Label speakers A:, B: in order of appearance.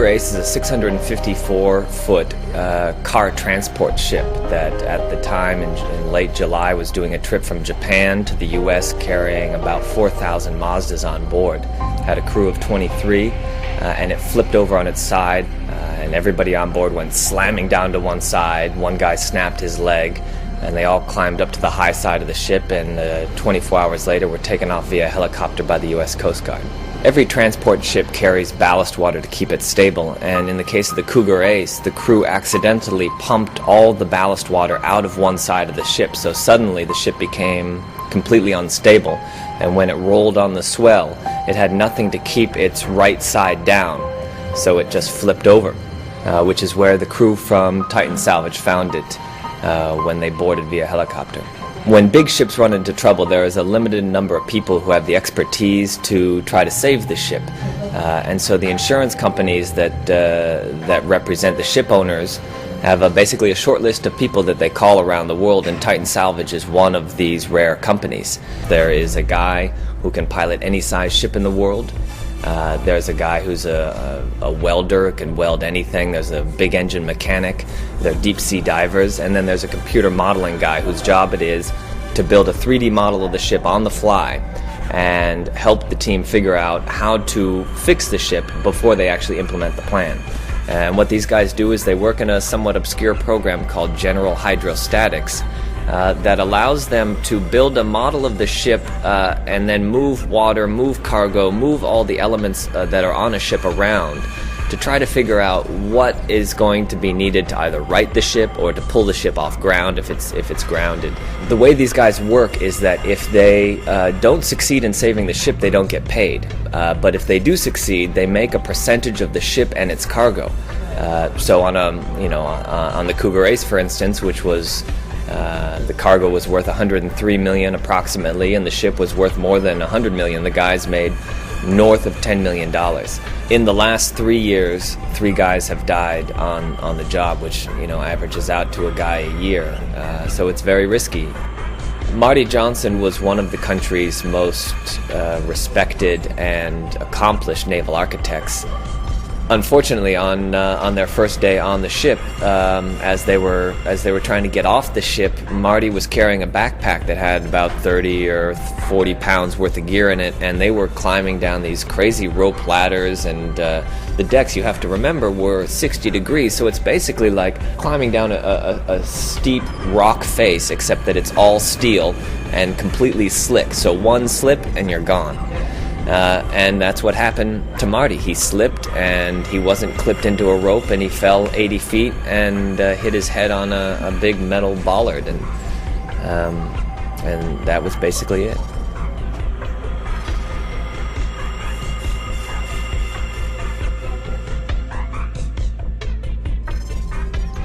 A: Cougar Ace is a 654-foot car transport ship that at the time in late July was doing a trip from Japan to the US carrying about 4,000 Mazdas on board. Had a crew of 23 and it flipped over on its side and everybody on board went slamming down to one side. One guy snapped his leg and they all climbed up to the high side of the ship and 24 hours later were taken off via helicopter by the US Coast Guard. Every transport ship carries ballast water to keep it stable, and in the case of the Cougar Ace, the crew accidentally pumped all the ballast water out of one side of the ship, so suddenly the ship became completely unstable, and when it rolled on the swell, it had nothing to keep its right side down, so it just flipped over, which is where the crew from Titan Salvage found it when they boarded via helicopter. When big ships run into trouble, there is a limited number of people who have the expertise to try to save the ship. And so the insurance companies that represent the ship owners have basically a short list of people that they call around the world, and Titan Salvage is one of these rare companies. There is a guy who can pilot any size ship in the world. There's a guy who's a welder, can weld anything. There's a big engine mechanic. There are deep sea divers. And then there's a computer modeling guy whose job it is to build a 3D model of the ship on the fly and help the team figure out how to fix the ship before they actually implement the plan. And what these guys do is they work in a somewhat obscure program called General Hydrostatics that allows them to build a model of the ship and then move water, move cargo, move all the elements that are on a ship around to try to figure out what is going to be needed to either right the ship or to pull the ship off ground if it's grounded. The way these guys work is that if they don't succeed in saving the ship, they don't get paid. But if they do succeed, they make a percentage of the ship and its cargo. So on the Cougar Ace, for instance, which was the cargo was worth $103 million approximately, and the ship was worth more than $100 million. The guys made north of $10 million. In the last 3 years, 3 guys have died on the job, which averages out to a guy a year. So it's very risky. Marty Johnson was one of the country's most respected and accomplished naval architects. Unfortunately, on their first day on the ship, as they were trying to get off the ship, Marty was carrying a backpack that had about 30 or 40 pounds worth of gear in it, and they were climbing down these crazy rope ladders, and the decks, you have to remember, were 60 degrees, so it's basically like climbing down a steep rock face, except that it's all steel and completely slick, so one slip and you're gone. And that's what happened to Marty. He slipped and he wasn't clipped into a rope and he fell 80 feet and hit his head on a big metal bollard, and that was basically it.